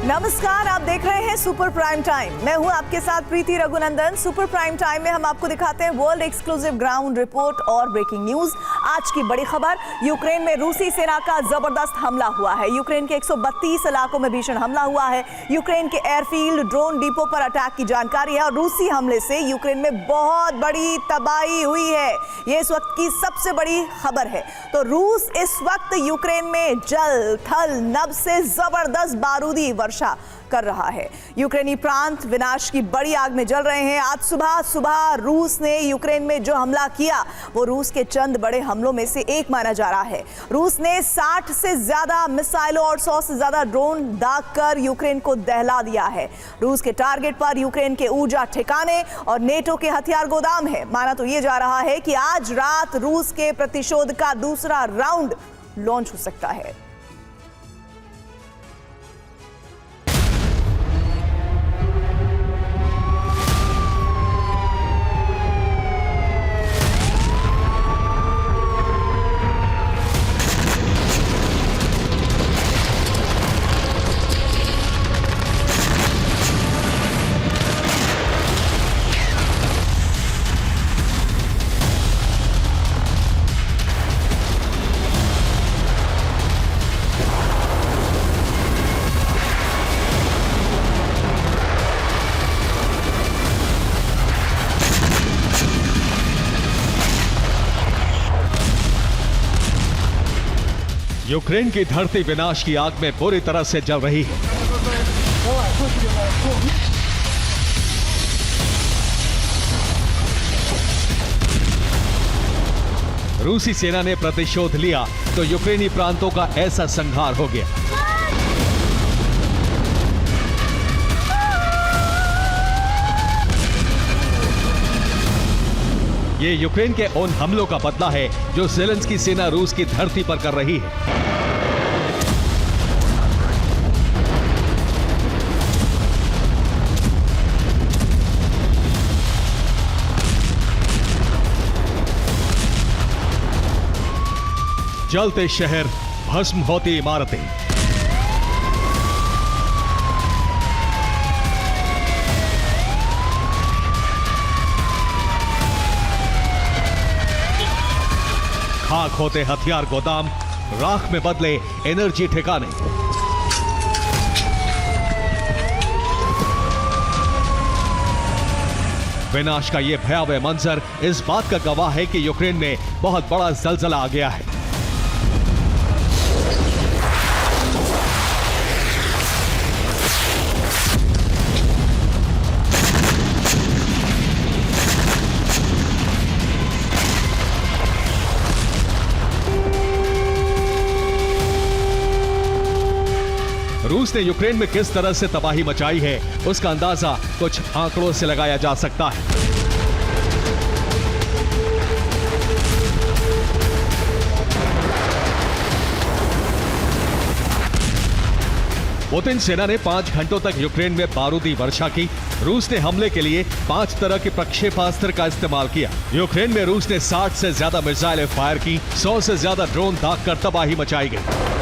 नमस्कार, आप देख रहे हैं सुपर प्राइम टाइम। मैं हूं आपके साथ प्रीति रघुनंदन। सुपर प्राइम टाइम में हम आपको दिखाते हैं वर्ल्ड एक्सक्लूसिव ग्राउंड रिपोर्ट और ब्रेकिंग न्यूज। आज की बड़ी खबर, यूक्रेन में रूसी सेना का जबरदस्त हमला हुआ है। यूक्रेन के 132 इलाकों में भीषण हमला हुआ है। यूक्रेन के एयरफील्ड, ड्रोन डिपो पर अटैक की जानकारी है और रूसी हमले से यूक्रेन में बहुत बड़ी तबाही हुई है। ये इस वक्त की सबसे बड़ी खबर है। तो रूस इस वक्त यूक्रेन में जल थल नभ से जबरदस्त बारूदी वर्षा कर रहा है। यूक्रेनी प्रांत विनाश की बड़ी आग में जल रहे हैं। आज सुबह रूस ने यूक्रेन में जो हमला किया वो रूस के चंद बड़े हमलों में से एक माना जा रहा है। रूस ने 60 से ज्यादा मिसाइलों और 100 से ज्यादा ड्रोन दागकर यूक्रेन को दहला दिया है। रूस के टारगेट पर यूक्रेन के ऊर्जा ठिकाने और नेटो के हथियार गोदाम है। माना तो यह जा रहा है कि आज रात रूस के प्रतिशोध का दूसरा राउंड लॉन्च हो सकता है। यूक्रेन की धरती विनाश की आग में बुरी तरह से जल रही है। रूसी सेना ने प्रतिशोध लिया तो यूक्रेनी प्रांतों का ऐसा संहार हो गया। ये यूक्रेन के उन हमलों का बदला है जो ज़ेलेंस्की सेना रूस की धरती पर कर रही है। जलते शहर, भस्म होती इमारतें। खाक होते हथियार गोदाम, राख में बदले एनर्जी ठिकाने। विनाश का यह भयावह मंजर इस बात का गवाह है कि यूक्रेन में बहुत बड़ा जलजला आ गया है। रूस ने यूक्रेन में किस तरह से तबाही मचाई है उसका अंदाजा कुछ आंकड़ों से लगाया जा सकता है। पुतिन सेना ने 5 घंटों तक यूक्रेन में बारूदी वर्षा की। रूस ने हमले के लिए 5 तरह के प्रक्षेपास्त्र का इस्तेमाल किया। यूक्रेन में रूस ने 60 से ज्यादा मिसाइलें फायर की, 100 से ज्यादा ड्रोन दागकर तबाही मचाई गई।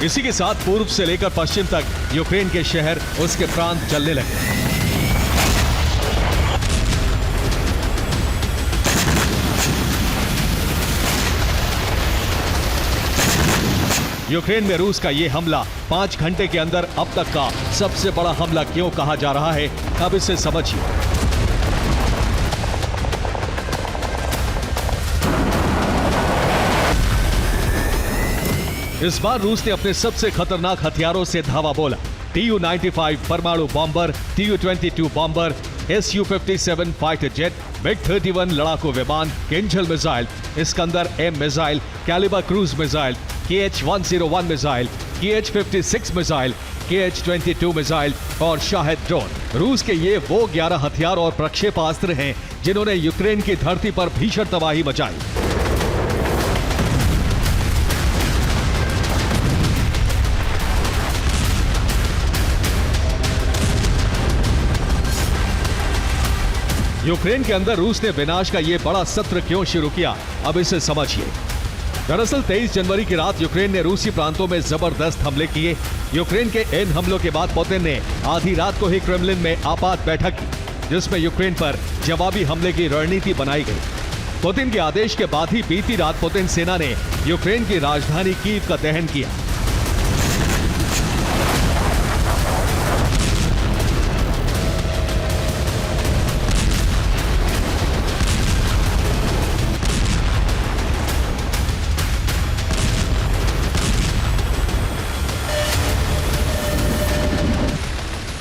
इसी के साथ पूर्व से लेकर पश्चिम तक यूक्रेन के शहर, उसके प्रांत जलने लगे। यूक्रेन में रूस का यह हमला 5 घंटे के अंदर अब तक का सबसे बड़ा हमला क्यों कहा जा रहा है, अब इसे समझिए। इस बार रूस ने अपने सबसे खतरनाक हथियारों से धावा बोला। Tu-95 परमाणु bomber, Tu-22 bomber, Su-57 fighter jet, MiG-31 लड़ाकू विमान, Kinzhal missile, Iskander M missile, Kalibr cruise missile, Kh-101 missile, Kh-56 missile, Kh-22 missile और शाहिद ड्रोन। रूस के ये वो 11 हथियार और प्रक्षेपास्त्र हैं जिन्होंने यूक्रेन की धरती पर भीषण तबाही मचाई। यूक्रेन के अंदर रूस ने विनाश का ये बड़ा सत्र क्यों शुरू किया, अब इसे समझिए। दरअसल 23 जनवरी की रात यूक्रेन ने रूसी प्रांतों में जबरदस्त हमले किए। यूक्रेन के इन हमलों के बाद पुतिन ने आधी रात को ही क्रेमलिन में आपात बैठक की, जिसमें यूक्रेन पर जवाबी हमले की रणनीति बनाई गई। पुतिन के आदेश के बाद ही बीती रात पुतिन सेना ने यूक्रेन की राजधानी कीव का दहन किया।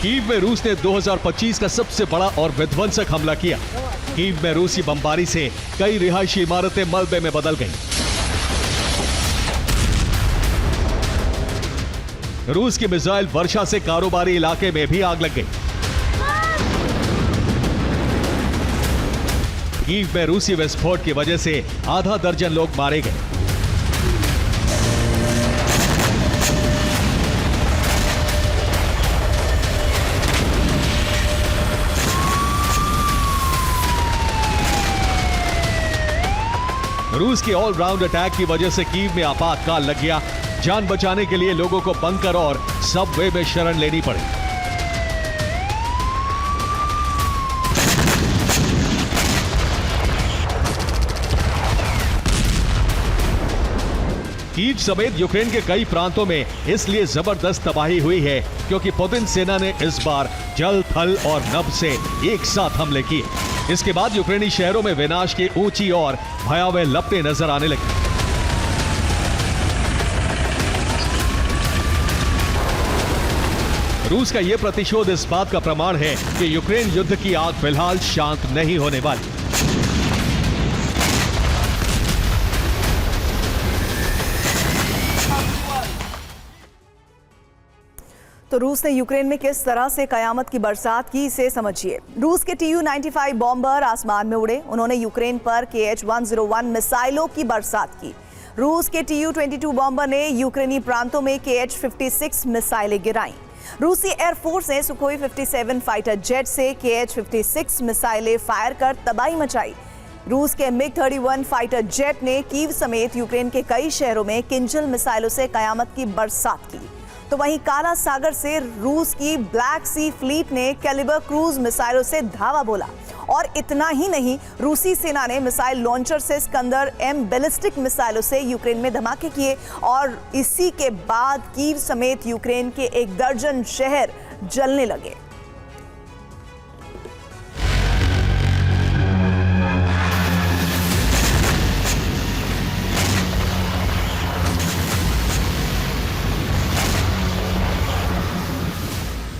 कीव में रूस ने 2025 का सबसे बड़ा और विध्वंसक हमला किया। कीव में रूसी बमबारी से कई रिहायशी इमारतें मलबे में बदल गईं। रूस की मिसाइल वर्षा से कारोबारी इलाके में भी आग लग गई। कीव में रूसी विस्फोट की वजह से आधा दर्जन लोग मारे गए। रूस के ऑलराउंड अटैक की वजह से कीव में आपातकाल लग गया। जान बचाने के लिए लोगों को बंकर और सबवे में शरण लेनी पड़ी। कीव समेत यूक्रेन के कई प्रांतों में इसलिए जबरदस्त तबाही हुई है क्योंकि पुतिन सेना ने इस बार जल, थल और नभ से एक साथ हमले किए। इसके बाद यूक्रेनी शहरों में विनाश की ऊंची और भयावह लपटें नजर आने लगी। रूस का यह प्रतिशोध इस बात का प्रमाण है कि यूक्रेन युद्ध की आग फिलहाल शांत नहीं होने वाली। तो रूस ने यूक्रेन में किस तरह से कयामत की बरसात की, इसे समझिए। रूस के Tu-95 बॉम्बर आसमान में उड़े। उन्होंने यूक्रेन पर Kh-101 मिसाइलों की बरसात की। रूस के Tu-22 बॉम्बर ने यूक्रेनी प्रांतों में Kh-56 मिसाइलें गिराईं। रूसी एयरफोर्स ने सुखोई 57 फाइटर जेट से Kh-56 मिसाइलें फायर कर तबाही मचाई। रूस के MiG-31 फाइटर जेट ने कीव समेत यूक्रेन के कई शहरों में किंजल मिसाइलों से कयामत की बरसात की। तो वहीं काला सागर से रूस की ब्लैक सी फ्लीट ने कैलिबर क्रूज मिसाइलों से धावा बोला। और इतना ही नहीं, रूसी सेना ने मिसाइल लॉन्चर से स्कंदर M बैलिस्टिक मिसाइलों से यूक्रेन में धमाके किए और इसी के बाद कीव समेत यूक्रेन के 1 दर्जन शहर जलने लगे।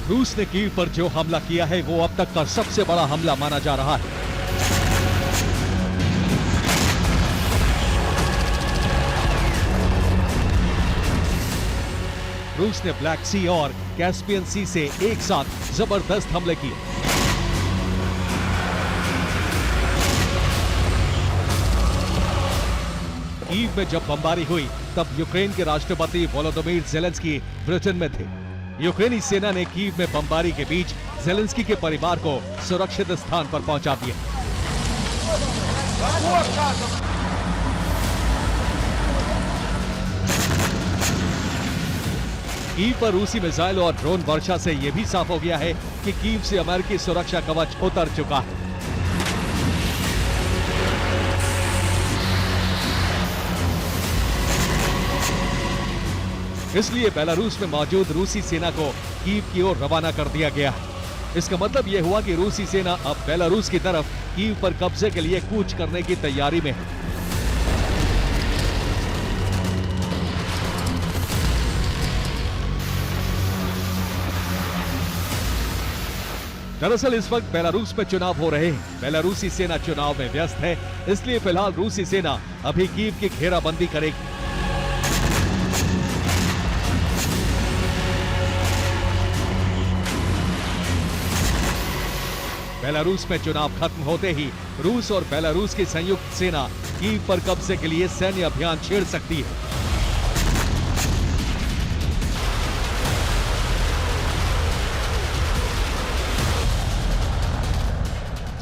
रूस ने कीव पर जो हमला किया है वो अब तक का सबसे बड़ा हमला माना जा रहा है। रूस ने ब्लैक सी और कैस्पियन सी से एक साथ जबरदस्त हमले किए। कीव में जब बमबारी हुई तब यूक्रेन के राष्ट्रपति वोलोदिमीर ज़ेलेंस्की ब्रिटेन में थे। यूक्रेनी सेना ने कीव में बमबारी के बीच ज़ेलेंस्की के परिवार को सुरक्षित स्थान पर पहुंचा दिया। कीव पर रूसी मिसाइल और ड्रोन वर्षा से यह भी साफ हो गया है कि कीव से अमेरिकी सुरक्षा कवच उतर चुका है। इसलिए बेलारूस में मौजूद रूसी सेना को कीव की ओर रवाना कर दिया गया है। इसका मतलब यह हुआ कि रूसी सेना अब बेलारूस की तरफ कीव पर कब्जे के लिए कूच करने की तैयारी में है। दरअसल इस वक्त बेलारूस में चुनाव हो रहे हैं। बेलारूसी सेना चुनाव में व्यस्त है, इसलिए फिलहाल रूसी सेना अभी कीव की घेराबंदी करेगी। बेलारूस में चुनाव खत्म होते ही रूस और बेलारूस की संयुक्त सेना कीव पर कब्जे के लिए सैन्य अभियान छेड़ सकती है।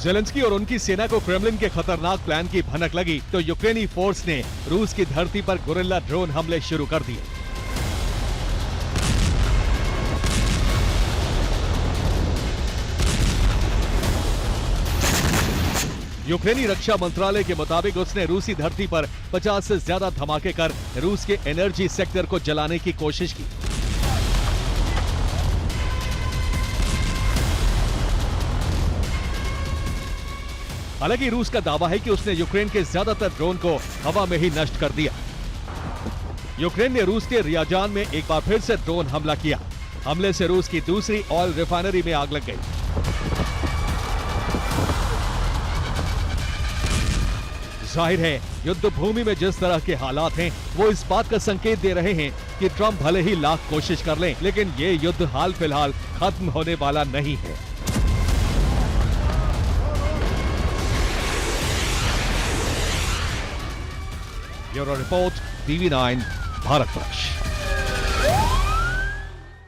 जेलेंस्की और उनकी सेना को क्रेमलिन के खतरनाक प्लान की भनक लगी तो यूक्रेनी फोर्स ने रूस की धरती पर गुरिल्ला ड्रोन हमले शुरू कर दिए। यूक्रेनी रक्षा मंत्रालय के मुताबिक उसने रूसी धरती पर 50 से ज्यादा धमाके कर रूस के एनर्जी सेक्टर को जलाने की कोशिश की। हालांकि रूस का दावा है कि उसने यूक्रेन के ज्यादातर ड्रोन को हवा में ही नष्ट कर दिया। यूक्रेन ने रूस के रियाजान में एक बार फिर से ड्रोन हमला किया। हमले से रूस की दूसरी ऑयल रिफाइनरी में आग लग गई। जाहिर है युद्ध भूमि में जिस तरह के हालात हैं वो इस बात का संकेत दे रहे हैं कि ट्रंप भले ही लाख कोशिश कर लें लेकिन ये युद्ध हाल फिलहाल खत्म होने वाला नहीं है। Bureau report, TV9 Bharatvarsh.